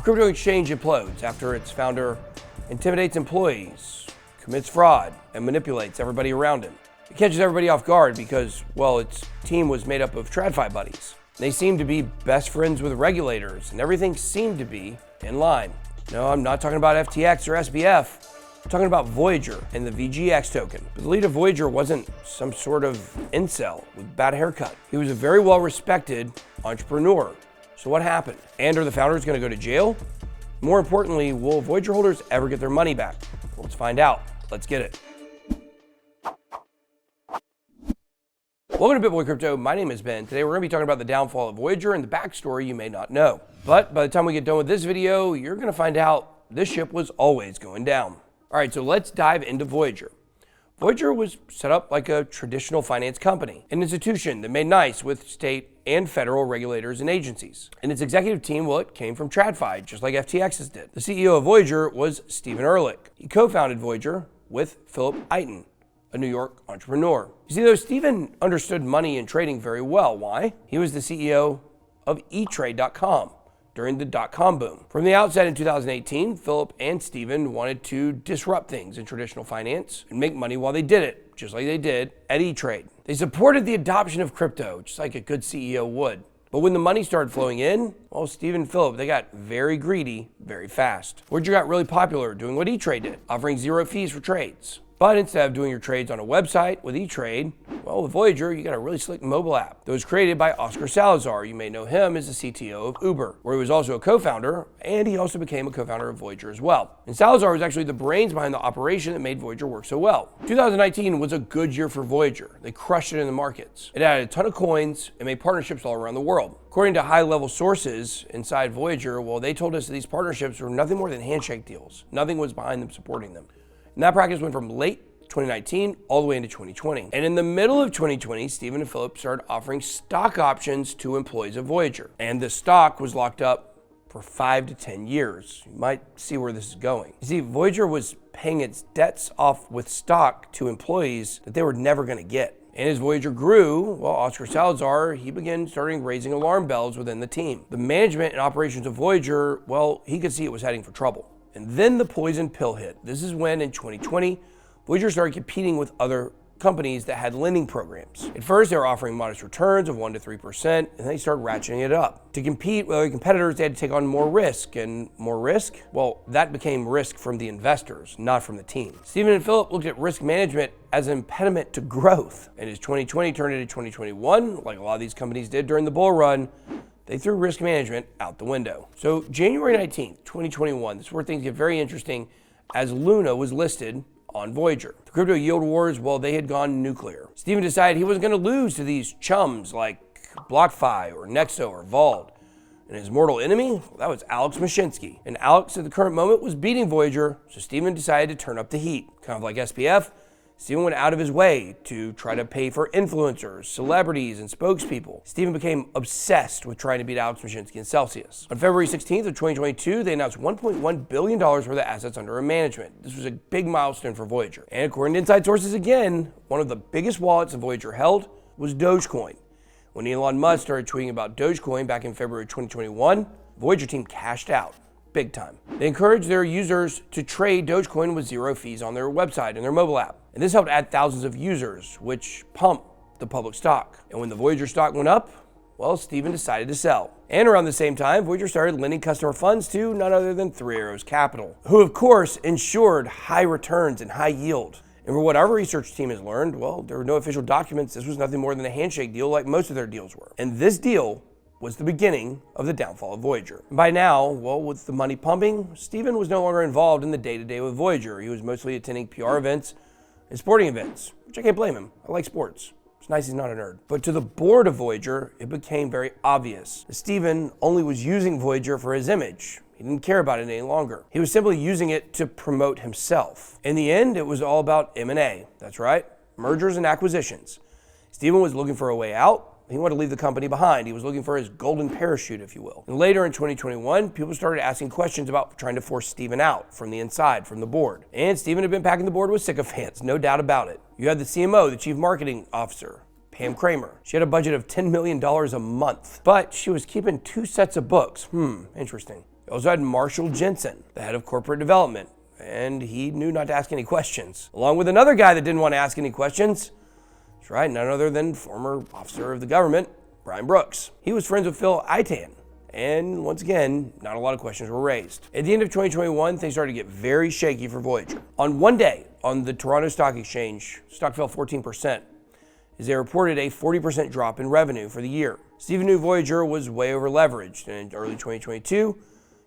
crypto exchange implodes after its founder intimidates employees, commits fraud, and manipulates everybody around him. It catches everybody off guard because, well, its team was made up of Tradfi buddies. They seemed to be best friends with regulators, and everything seemed to be in line. No, I'm not talking about FTX or SBF. I'm talking about Voyager and the VGX token. But the lead of Voyager wasn't some sort of incel with bad haircut. He was a very well-respected entrepreneur. So what happened? And are the founders going to go to jail? More importantly, will Voyager holders ever get their money back? Well, let's find out. Let's get it. Welcome to BitBoy Crypto. My name is Ben. Today we're going to be talking about the downfall of Voyager and the backstory you may not know. But by the time we get done with this video, you're going to find out this ship was always going down. All right, so let's dive into Voyager. Voyager was set up like a traditional finance company, an institution that made nice with state and federal regulators and agencies. And its executive team, well, it came from Tradfi, just like FTX's did. The CEO of Voyager was Stephen Ehrlich. He co-founded Voyager with Philip Eiten, a New York entrepreneur. You see, though, Stephen understood money and trading very well. Why? He was the CEO of eTrade.com during the dot-com boom. From the outset in 2018, Philip and Stephen wanted to disrupt things in traditional finance and make money while they did it, just like they did at eTrade. They supported the adoption of crypto, just like a good CEO would. But when the money started flowing in, well, Stephen and Philip, they got very greedy very fast. Voyager got really popular doing what eTrade did, offering zero fees for trades. But instead of doing your trades on a website with eTrade, well, with Voyager, you got a really slick mobile app that was created by Oscar Salazar. You may know him as the CTO of Uber, where he was also a co-founder, and he also became a co-founder of Voyager as well. And Salazar was actually the brains behind the operation that made Voyager work so well. 2019 was a good year for Voyager. They crushed it in the markets. It added a ton of coins and made partnerships all around the world. According to high-level sources inside Voyager, well, they told us that these partnerships were nothing more than handshake deals. Nothing was behind them supporting them. And that practice went from late 2019 all the way into 2020. And in the middle of 2020, Stephen and Philip started offering stock options to employees of Voyager. And the stock was locked up for 5 to 10 years. You might see where this is going. You see, Voyager was paying its debts off with stock to employees that they were never going to get. And as Voyager grew, well, Oscar Salazar, he began starting raising alarm bells within the team. The management and operations of Voyager, well, he could see it was heading for trouble. And then the poison pill hit. This is when, in 2020, Voyager started competing with other companies that had lending programs. At first, they were offering modest returns of 1 to 3%, and then they started ratcheting it up. To compete with other competitors, they had to take on more risk, and more risk? Well, that became risk from the investors, not from the team. Stephen and Philip looked at risk management as an impediment to growth. And as 2020 turned into 2021, like a lot of these companies did during the bull run, they threw risk management out the window. So January 19th, 2021, this is where things get very interesting, as Luna was listed on Voyager. The crypto yield wars, well, they had gone nuclear. Stephen decided he wasn't going to lose to these chums like BlockFi or Nexo or Vault. And his mortal enemy, well, that was Alex Mashinsky. And Alex at the current moment was beating Voyager, so Stephen decided to turn up the heat. Kind of like SPF, Stephen went out of his way to try to pay for influencers, celebrities, and spokespeople. Stephen became obsessed with trying to beat Alex Mashinsky and Celsius. On February 16th of 2022, they announced $1.1 billion worth of assets under management. This was a big milestone for Voyager. And according to inside sources again, one of the biggest wallets that Voyager held was Dogecoin. When Elon Musk started tweeting about Dogecoin back in February 2021, Voyager team cashed out. Big time. They encouraged their users to trade Dogecoin with zero fees on their website and their mobile app. And this helped add thousands of users, which pumped the public stock. And when the Voyager stock went up, well, Stephen decided to sell. And around the same time, Voyager started lending customer funds to none other than Three Arrows Capital, who of course ensured high returns and high yield. And for what our research team has learned, well, there were no official documents. This was nothing more than a handshake deal like most of their deals were. And this deal was the beginning of the downfall of Voyager. By now, well, with the money pumping, Stephen was no longer involved in the day-to-day with Voyager. He was mostly attending PR events and sporting events, which I can't blame him. I like sports. It's nice he's not a nerd. But to the board of Voyager, it became very obvious that Stephen only was using Voyager for his image. He didn't care about it any longer. He was simply using it to promote himself. In the end, it was all about M&A. That's right, mergers and acquisitions. Stephen was looking for a way out. He wanted to leave the company behind. He was looking for his golden parachute, if you will. And later in 2021, people started asking questions about trying to force Stephen out from the inside, from the board. And Stephen had been packing the board with sycophants, no doubt about it. You had the CMO, the Chief Marketing Officer, Pam Kramer. She had a budget of $10 million a month, but she was keeping 2 sets of books. Interesting. You also had Marshall Jensen, the head of corporate development, and he knew not to ask any questions. Along with another guy that didn't want to ask any questions. That's right, none other than former officer of the government, Brian Brooks. He was friends with Phil Itan. And once again, not a lot of questions were raised. At the end of 2021, things started to get very shaky for Voyager. On one day, on the Toronto Stock Exchange, stock fell 14%, as they reported a 40% drop in revenue for the year. Stephen knew Voyager was way over leveraged, and in early 2022,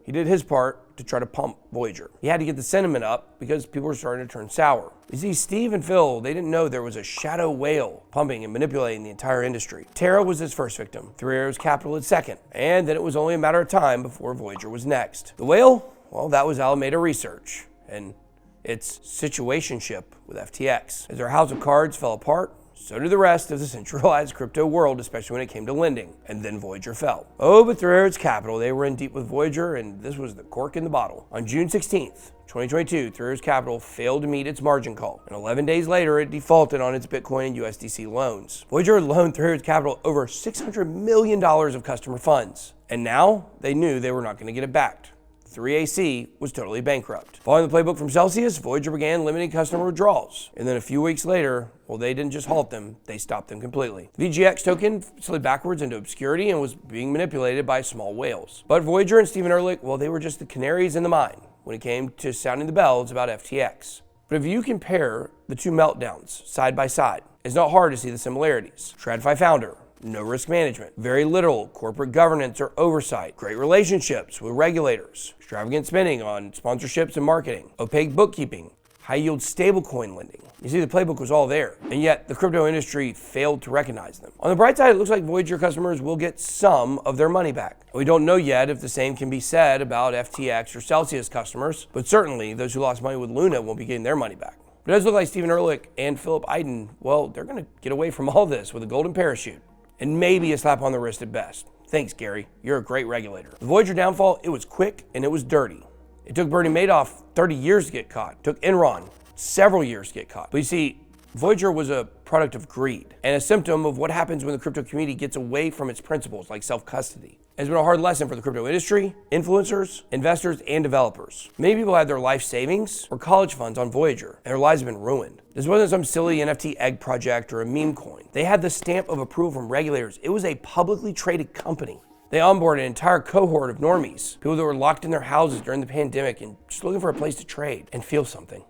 he did his part to try to pump Voyager. He had to get the sentiment up because people were starting to turn sour. You see, Steve and Phil, they didn't know there was a shadow whale pumping and manipulating the entire industry. Terra was his first victim, Three Arrows Capital its second, and then it was only a matter of time before Voyager was next. The whale, well, that was Alameda Research and its situationship with FTX. As their house of cards fell apart, so did the rest of the centralized crypto world, especially when it came to lending. And then Voyager fell. Oh, but Three Arrows Capital, they were in deep with Voyager, and this was the cork in the bottle. On June 16th, 2022, Three Arrows Capital failed to meet its margin call, and 11 days later, it defaulted on its Bitcoin and USDC loans. Voyager loaned Three Arrows Capital over $600 million of customer funds, and now they knew they were not going to get it back. 3AC was totally bankrupt. Following the playbook from Celsius, Voyager began limiting customer withdrawals. And then a few weeks later, well, they didn't just halt them, they stopped them completely. The VGX token slid backwards into obscurity and was being manipulated by small whales. But Voyager and Stephen Ehrlich, well, they were just the canaries in the mine when it came to sounding the bells about FTX. But if you compare the two meltdowns side by side, it's not hard to see the similarities. Tradfi founder, no risk management, very little corporate governance or oversight, great relationships with regulators, extravagant spending on sponsorships and marketing, opaque bookkeeping, high-yield stablecoin lending. You see, the playbook was all there, and yet the crypto industry failed to recognize them. On the bright side, it looks like Voyager customers will get some of their money back. We don't know yet if the same can be said about FTX or Celsius customers, but certainly those who lost money with Luna won't be getting their money back. But it does look like Stephen Ehrlich and Philip Iden, well, they're going to get away from all this with a golden parachute. And maybe a slap on the wrist at best. Thanks, Gary. You're a great regulator. The Voyager downfall, it was quick and it was dirty. It took Bernie Madoff 30 years to get caught. It took Enron several years to get caught. But you see, Voyager was a product of greed and a symptom of what happens when the crypto community gets away from its principles like self-custody. It's been a hard lesson for the crypto industry, influencers, investors, and developers. Many people had their life savings or college funds on Voyager, and their lives have been ruined. This wasn't some silly NFT egg project or a meme coin. They had the stamp of approval from regulators. It was a publicly traded company. They onboarded an entire cohort of normies, people that were locked in their houses during the pandemic and just looking for a place to trade and feel something.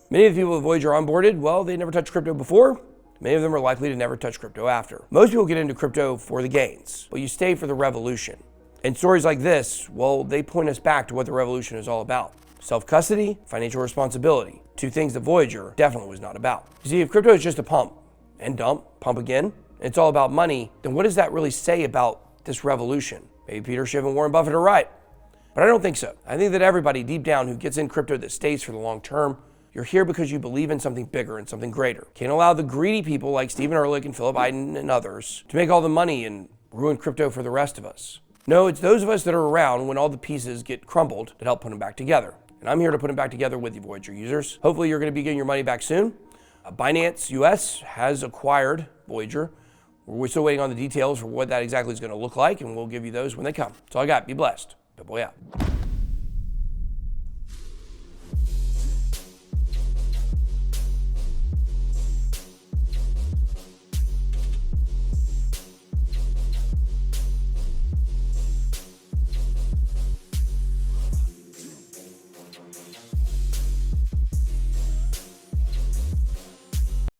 Many of the people that Voyager onboarded, well, they never touched crypto before. Many of them are likely to never touch crypto after. Most people get into crypto for the gains, but you stay for the revolution. And stories like this, well, they point us back to what the revolution is all about. Self-custody, financial responsibility. Two things that Voyager definitely was not about. You see, if crypto is just a pump and dump, pump again, and it's all about money, then what does that really say about this revolution? Maybe Peter Schiff and Warren Buffett are right, but I don't think so. I think that everybody deep down who gets in crypto that stays for the long term, you're here because you believe in something bigger and something greater. Can't allow the greedy people like Stephen Ehrlich and Philip Iden and others to make all the money and ruin crypto for the rest of us. No, it's those of us that are around when all the pieces get crumbled that help put them back together. And I'm here to put them back together with you, Voyager users. Hopefully you're going to be getting your money back soon. Binance US has acquired Voyager. We're still waiting on the details for what that exactly is going to look like, and we'll give you those when they come. That's all I got. Be blessed. BitBoy out.